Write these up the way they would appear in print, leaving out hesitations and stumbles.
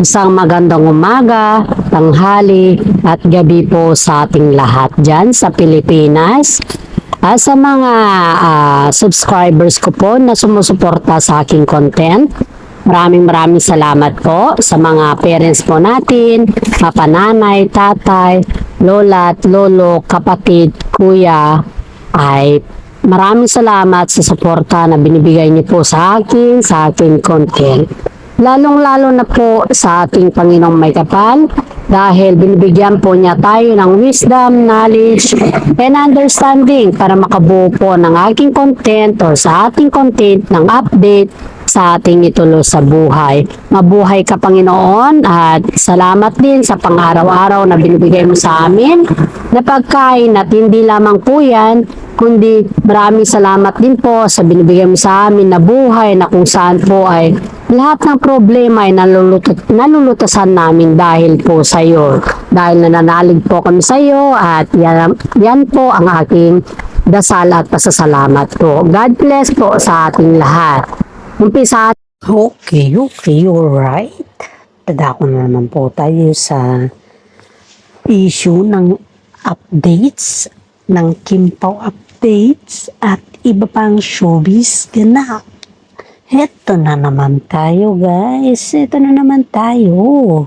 Isang magandang umaga, tanghali at gabi po sa ating lahat dyan sa Pilipinas. Sa mga subscribers ko po na sumusuporta sa aking content, maraming salamat po sa mga parents po natin, papananay, tatay, lola at lolo, kapatid, kuya, ay maraming salamat sa suporta na binibigay niyo po sa aking content. Lalong-lalo na po sa ating Panginoong may kapal dahil binibigyan po niya tayo ng wisdom, knowledge, and understanding para makabuo po ng aking content or sa ating content ng update sa ating ituloy sa buhay. Mabuhay ka, Panginoon, at salamat din sa pang-araw-araw na binibigay mo sa amin na pagkain at hindi lamang po yan, kundi maraming salamat din po sa binibigay mo sa amin na buhay na kung saan po ay lahat ng problema ay nalulutasan namin dahil po sa iyo. Dahil nananalig po kami sa iyo at yan po ang aking dasal at pasasalamat po. God bless po sa ating lahat. Umpisa. Okay, alright. Tadako na naman po tayo sa issue ng updates, ng Kim Pao updates at iba pang showbiz ganap. Heto na naman tayo guys, ito na naman tayo.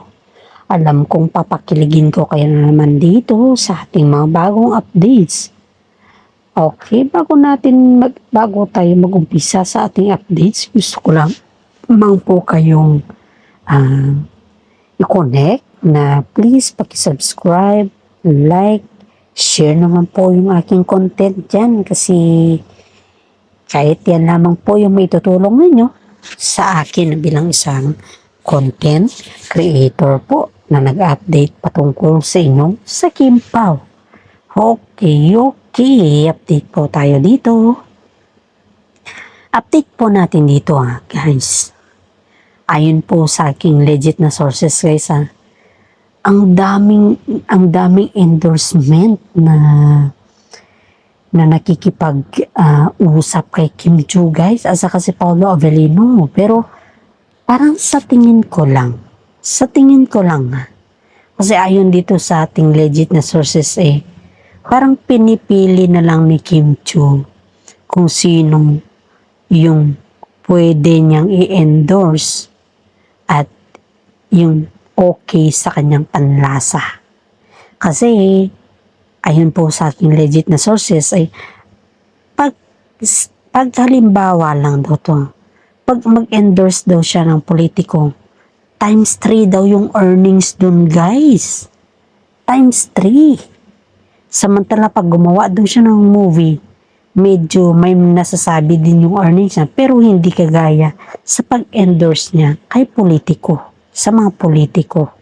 Alam kong papakiligin ko kayo na naman dito sa ating mga bagong updates. Okay, bago tayo mag-umpisa sa ating updates, gusto ko lang po kayong i-connect na please paki-subscribe, like, share naman po yung aking content dyan kasi kahit yan lamang po yung may tutulong ninyo sa akin bilang isang content creator po na nag-update patungkol sa inyo sa Kim Pao. Okay, update po tayo dito. Update po natin dito guys. Ayon po sa aking legit na sources guys ang daming endorsement na nakikipag-usap kay Kim Chiu guys, asa kasi Paolo Avellino. Pero parang sa tingin ko lang kasi ayon dito sa ating legit na sources parang pinipili na lang ni Kim Chiu kung sinong yung pwede niyang i-endorse at yung okay sa kanyang panlasa. Kasi ayon po sa aking legit na sources pag halimbawa lang daw to, pag mag-endorse daw siya ng politiko, times 3 daw yung earnings dun guys. Times 3. Samantala pag gumawa daw siya ng movie, medyo may nasasabi din yung earnings niya, pero hindi kagaya sa pag-endorse niya kay politiko, sa mga politiko.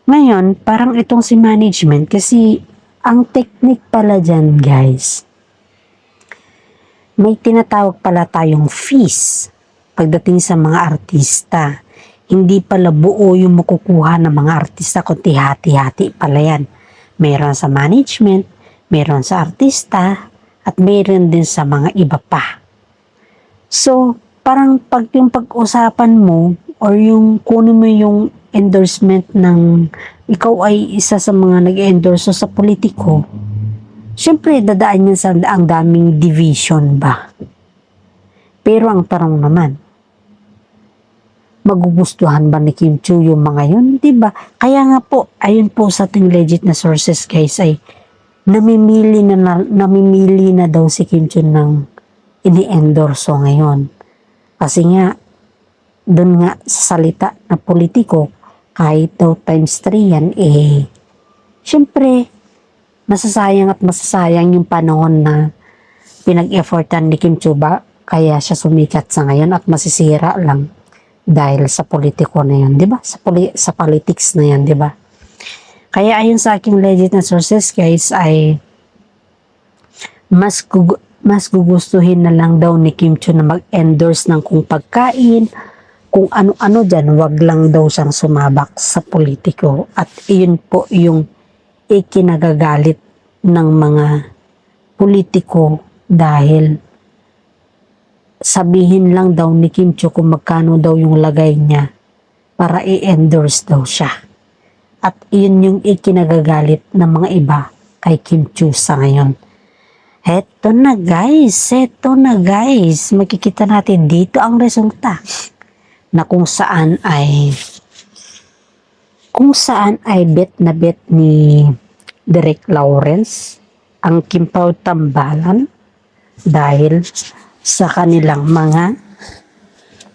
Ngayon, parang itong si management, kasi ang technique pala dyan guys, may tinatawag pala tayong fees pagdating sa mga artista. Hindi pala buo yung makukuha ng mga artista, kundi hati-hati pala yan. Meron sa management, meron sa artista, at meron din sa mga iba pa. So, parang pag yung pag-usapan mo or yung kunin mo yung endorsement ng ikaw ay isa sa mga nag-endorse sa politiko, syempre dadaan yan sa ang daming division ba. Pero ang tanong naman, magugustuhan ba ni Kim Chiu yung mga yun? Diba? Kaya nga po, ayun po sa ating legit na sources guys ay namimili na daw si Kim Chiu ng ini-endorso ngayon. Kasi nga, doon nga sa salita na politiko, kahit daw times 3 yan, syempre, masasayang yung panahon na pinag-effortan ni Kim Chiu ba, kaya siya sumikat sa ngayon at masisira lang dahil sa politiko na yan, di ba? Sa politics na yan, di ba? Kaya ayon sa aking legit na sources guys ay mas gugustuhin na lang daw ni Kim Chiu na mag-endorse ng kung pagkain, kung ano-ano dyan, wag lang daw siyang sumabak sa politiko. At iyon po yung ikinagagalit ng mga politiko dahil sabihin lang daw ni Kim Chiu kung magkano daw yung lagay niya para i-endorse daw siya. At yun yung ikinagagalit ng mga iba kay Kim Chiu sa ngayon. Heto na guys, makikita natin dito ang resulta na kung saan ay bet na bet ni Derek Lawrence ang Kim Pao tambalan dahil sa kanilang mga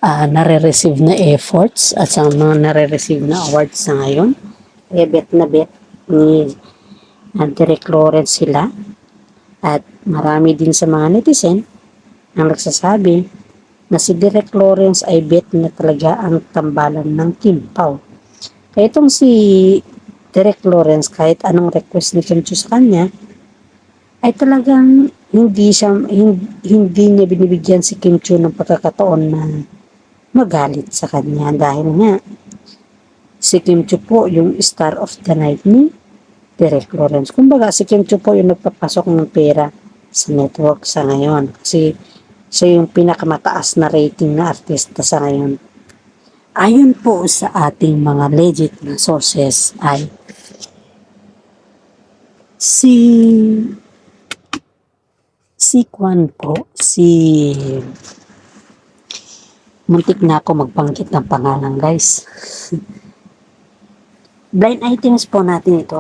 nare-receive na efforts at sa mga nare-receive na awards sa ngayon. Bet na bet ni Derek Lawrence sila. At marami din sa mga netizen ang nagsasabi na si Derek Lawrence ay bet na talaga ang tambalan ng Kim Pao. Kaya itong si Derek Lawrence, kahit anong request ni Kim Chiu sa kanya, ay talagang hindi niya binibigyan si Kim Chiu ng pagkakataon na magalit sa kanya dahil nga si Kim Chiu po yung star of the night ni Derek Lawrence. Kumbaga, si Kim Chiu po yung nagpapasok ng pera sa network sa ngayon. Kasi siya yung pinakamataas na rating na artista sa ngayon. Ayon po sa ating mga legit na sources ay si Kwan po, muntik na ako magbanggit ng pangalan guys. Blind items po natin ito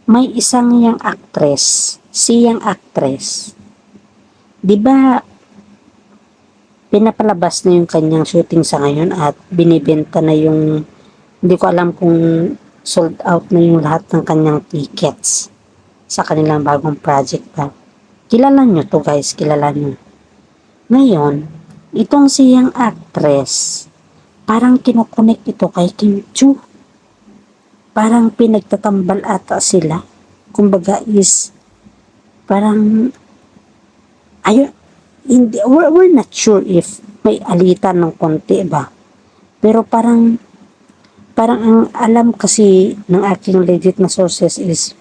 May isang yang actress, siyang actress. 'Di ba pinapalabas na yung kanyang shooting sa ngayon at binibenta na yung, hindi ko alam kung sold out na yung lahat ng kanyang tickets sa kanilang bagong project pa. Kilala nyo to guys, kilala nyo. Ngayon, itong siyang actress, parang kinokonek ito kay Kim Chiu. Parang pinagtatambal ata sila. Kumbaga is, parang, ayun, hindi, we're not sure if may alitan ng konti ba. Pero parang ang alam kasi ng aking legit na sources is,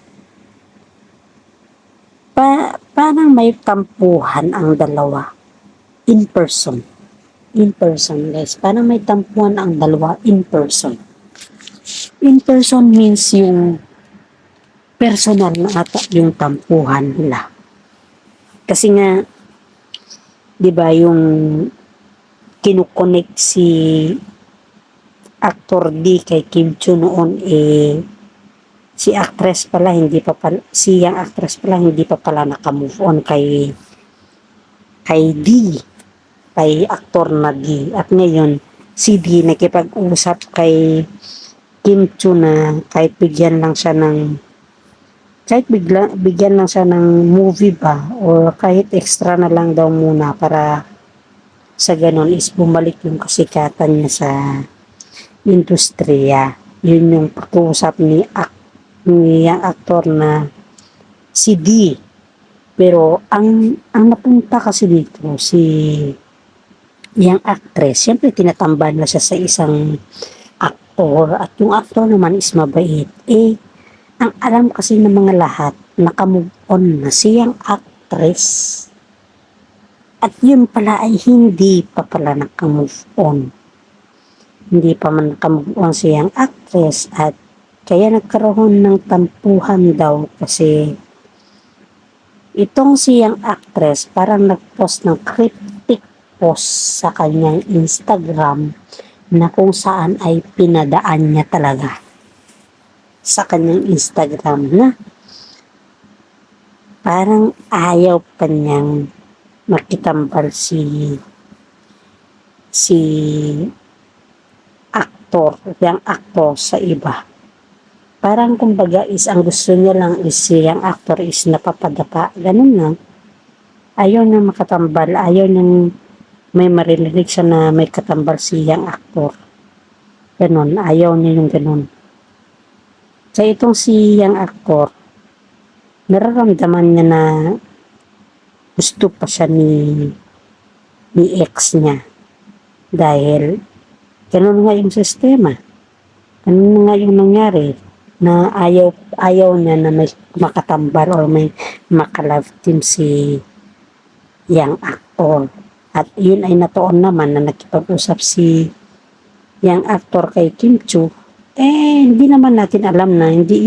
parang may tampuhan ang dalawa. In person guys. Parang may tampuhan ang dalawa in person. In person means yung personal na ata yung tampuhan nila. Kasi nga, di ba yung kinukonek si actor D kay Kim Chiu noon si actress pala hindi pa pala, siyang actress pala hindi pa pala naka-move on kay D, kay actor na D. At ngayon, si D nakipag-usap kay Kim Chiu na kahit bigyan lang siya ng movie ba o kahit extra na lang daw muna para sa ganon is bumalik yung kasikatan niya sa industriya. Yun yung pag-uusap ni yung aktor na si D. Pero ang napunta kasi dito yung actress, siyempre tinatambal na siya sa isang aktor at yung aktor naman is mabait. Ang alam kasi ng mga lahat, nakamove on na siyang actress. At yun pala ay hindi pa pala nakamove on. Hindi pa man nakamove on siyang actress at kaya nagkaroon ng tampuhan daw kasi itong siyang actress parang nagpost ng cryptic post sa kanyang Instagram na kung saan ay pinadaan niya talaga sa kanyang Instagram na parang ayaw pa niyang makitambal si yung actor sa iba. Parang kumbaga is ang gusto niya lang is yung actor is napapadapa. Ganun lang. Ayaw niya makatambal. Ayaw niya may marinig siya na may katambal siyang actor. Ganun. Ayaw niya yung ganun. Sa itong siyang actor, nararamdaman niya na gusto pa siya ni ex niya. Dahil ganun nga yung sistema. Ganun nga yung nangyari na ayaw niya na may makatambal or may makalove team si yang actor. At yun ay natuon naman na nakipag-usap si yung actor kay Kim Chu, hindi naman natin alam na hindi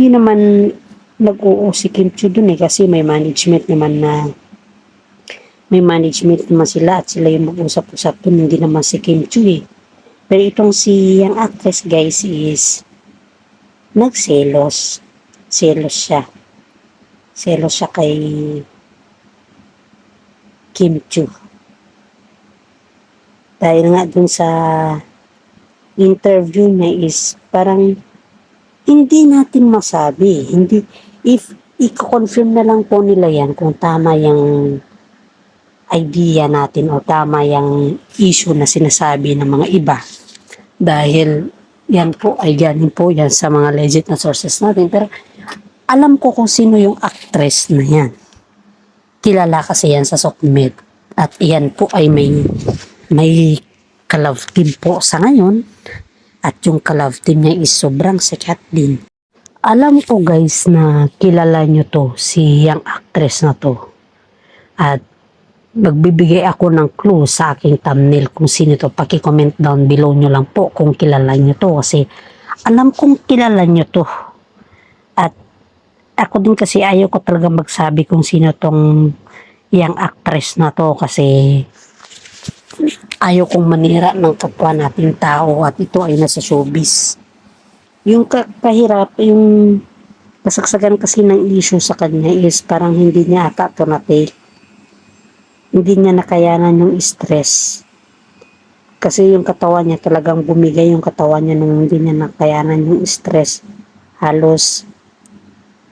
naman nag-oo si Kim Chu dun kasi may management naman sila at sila yung mag-usap-usap dun, hindi naman si Kim Chu Pero itong si yung actress guys is nagselos. Selos siya. Selos siya kay Kim Chu. Dahil nga dun sa interview niya is parang hindi natin masabi. If i-confirm na lang po nila yan kung tama yung idea natin o tama yung issue na sinasabi ng mga iba. Dahil yan po ay galing po yan sa mga legit na sources natin. Pero alam ko kung sino yung actress na yan. Kilala kasi yan sa Sokmed. At yan po ay may ka-love team po sa ngayon. At yung ka-love team niya is sobrang sikat din. Alam ko guys na kilala nyo to, si yung actress na to. At magbibigay ako ng clue sa aking thumbnail kung sino to. Paki-comment down below nyo lang po kung kilala nyo to. Kasi alam kong kilala nyo to. At ako din kasi ayaw ko talaga magsabi kung sino tong yung actress na to. Kasi ayaw kong manira ng kapwa nating tao at ito ay nasa showbiz. Yung yung kasagsagan kasi ng issue sa kanya is parang hindi niya ata to na-take. Hindi niya nakayanan yung stress. Kasi yung katawan niya talagang bumigay yung katawan niya nung hindi niya nakayanan yung stress. Halos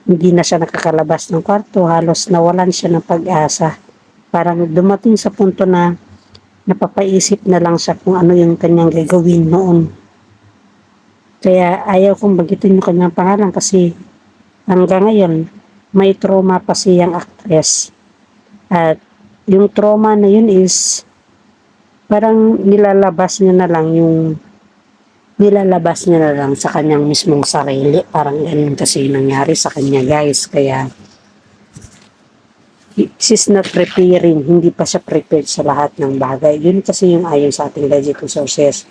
hindi na siya nakakalabas ng kwarto, halos nawalan siya ng pag-asa. Parang dumating sa punto na napapaisip na lang siya kung ano yung kanyang gagawin noon. Kaya ayaw kong bagitin yung kanyang pangalan kasi hanggang ngayon may trauma pa siyang actress. At yung trauma na yun is parang nilalabas niya na lang sa kanyang mismong sarili. Parang ganun kasi nangyari sa kanya guys. Kaya she's not preparing, hindi pa siya prepared sa lahat ng bagay. Yun kasi yung ayon sa ating legit sources.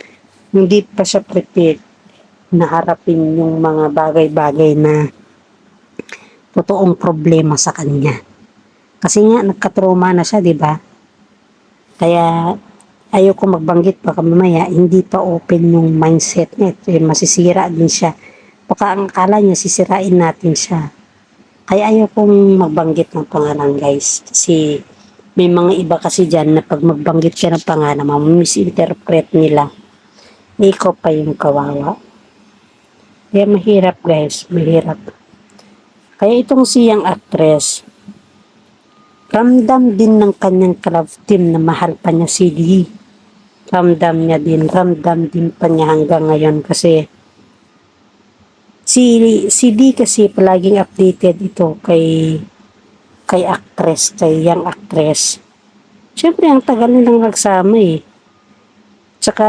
Hindi pa siya prepared na harapin yung mga bagay-bagay na totoong problema sa kanya. Kasi nga nagka-trauma na siya, 'di ba? Kaya ayaw ko magbanggit baka mamaya hindi pa open yung mindset niya. Masisira din siya. Baka ang akala niya sisirain natin siya. Kaya ayaw kong magbanggit ng pangalan guys. Kasi may mga iba kasi dyan na pag magbanggit ka ng pangalan, misinterpret nila. Ikaw pa yung kawawa. Kaya mahirap guys, mahirap. Kaya itong siyang actress, ramdam din ng kanyang ka-love team na mahal pa niya si Lee. Ramdam din pa niya hanggang ngayon kasi si D kasi palaging updated ito kay young actress. Siyempre, ang tagal nilang nagsama Tsaka,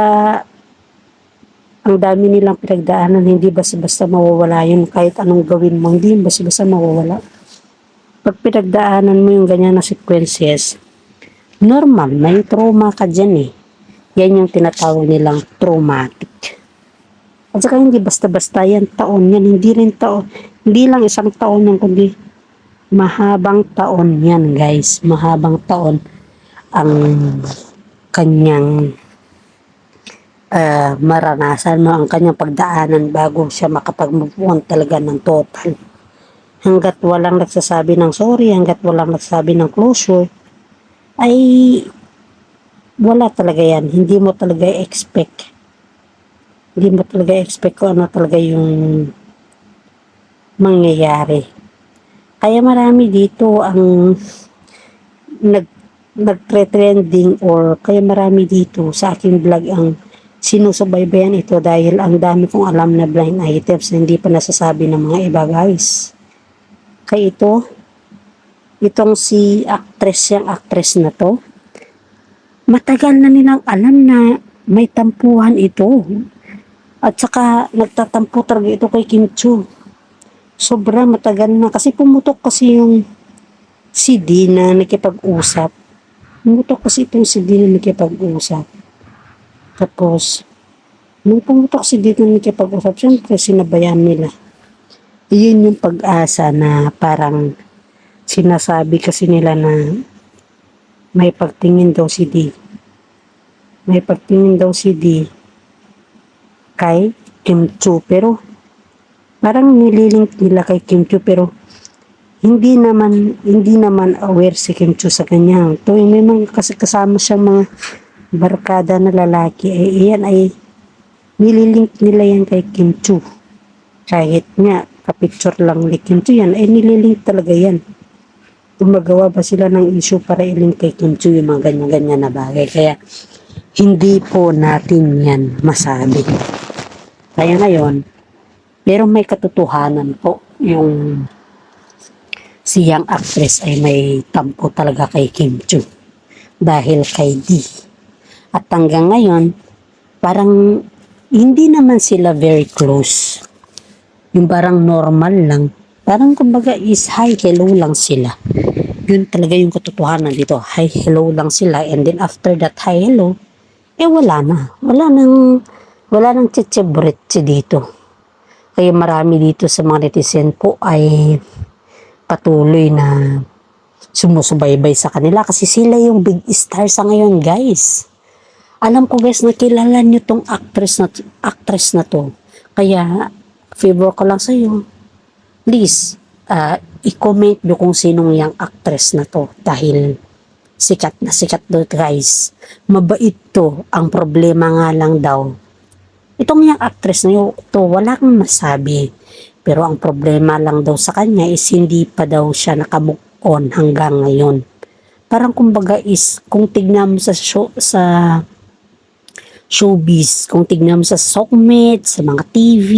ang dami nilang pinagdaanan, hindi basta-basta mawawala yun. Kahit anong gawin mo, hindi basta-basta mawawala. Pag pinagdaanan mo yung ganyan na sequences, normal, may trauma ka dyan Yan yung tinatawag nilang traumatic. At saka hindi basta-basta yan, taon yan, hindi lang isang taon yan, kundi mahabang taon yan guys, mahabang taon ang kanyang maranasan mo, ang kanyang pagdaanan bago siya makapag-move on talaga ng total. Hanggat walang nagsasabi ng sorry, hanggat walang nagsasabi ng closure, ay wala talaga yan, hindi mo talaga expect kung ano talaga yung mangyayari. Kaya marami dito ang nagtre-trending or kaya marami dito sa aking vlog ang sinusubaybayan ito dahil ang dami kong alam na blind items na hindi pa nasasabi ng mga iba guys. Kaya itong si yung actress na to, matagal na nilang alam na may tampuhan ito. At saka nagtatampo talaga ito kay Kim Chu. Sobra matagal na kasi pumutok kasi yung CD na nakipag-usap. Pumutok kasi itong CD na nakipag-usap. Tapos, nung pumutok si dito nakipag-usap, syempre sinabayan nila. Iyon yung pag-asa na parang sinasabi kasi nila na may pagtingin daw si D. May pagtingin daw si D kay Kim Chu, pero parang nililink nila kay Kim Chu, pero hindi naman aware si Kim Chu sa kanya. Tuwing may mga kasama siyang mga barkada na lalaki, ay iyan ay nililink nila yan kay Kim Chu. Kahit nga kapicture lang ni Kim Chu yan, ay nililink talaga yan. Gumagawa ba sila ng issue para ilink kay Kim Chu yung mga ganyan-ganyan na bagay. Kaya hindi po natin yan masabi. Kaya ngayon, pero may katotohanan po yung siyang actress ay may tampo talaga kay Kim Chu dahil kay D. At hanggang ngayon, parang hindi naman sila very close. Yung parang normal lang. Parang kumbaga is hi, hello lang sila. Yun talaga yung katotohanan dito. Hi, hello lang sila. And then after that hi, hello, wala na. Wala nang tsitsibritsi dito. Kaya marami dito sa mga netizen po ay patuloy na sumusubaybay sa kanila kasi sila yung big star sa ngayon, guys. Alam ko, guys, nakilala nyo tong actress na to. Kaya favor ko lang sa iyo, please i-comment nyo kung sinong yung actress na to dahil sikat na sikat do, guys. Mabait to. Ang problema nga lang daw, itong yung actress na yun, to wala kang masabi. Pero ang problema lang daw sa kanya is hindi pa daw siya nakamove on hanggang ngayon. Parang kumbaga is, kung tignan mo sa showbiz, kung tignan mo sa sokmed, sa mga TV,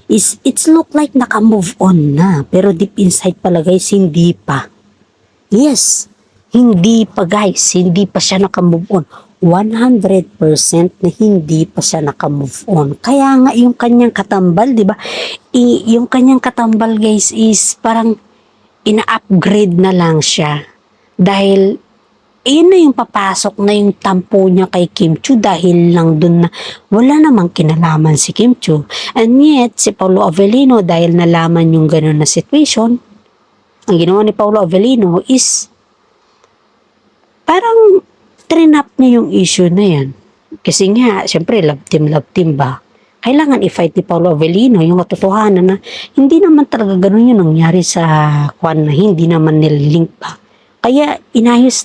is it's look like nakamove on na. Pero deep inside pala, guys, hindi pa. Yes, hindi pa, guys, hindi pa siya nakamove on. 100% na hindi pa siya nakamove on. Kaya nga yung kanyang katambal, di ba? Yung kanyang katambal, guys, is parang ina-upgrade na lang siya. Dahil yun na yung papasok na yung tampo niya kay Kim Chu dahil lang dun na wala namang kinalaman si Kim Chu. And yet, si Paolo Avellino, dahil nalaman yung gano'n na situation, ang ginawa ni Paolo Avellino is parang trinap niya yung issue na yan. Kasi nga, syempre, love team ba? Kailangan i-fight ni Paolo Avellino yung katotohanan na hindi naman talaga gano'n yung nangyari sa kwan na hindi naman nililink pa. Kaya inayos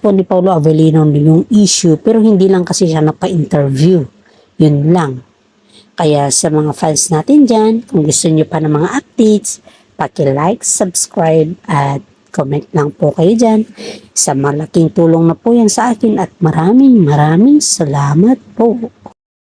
po ni Paolo Avellino yung issue, pero hindi lang kasi siya napa-interview. Yun lang. Kaya sa mga fans natin dyan, kung gusto nyo pa ng mga updates, paki-like, subscribe, at comment lang po kayo dyan. Sa malaking tulong na po yan sa akin at maraming salamat po.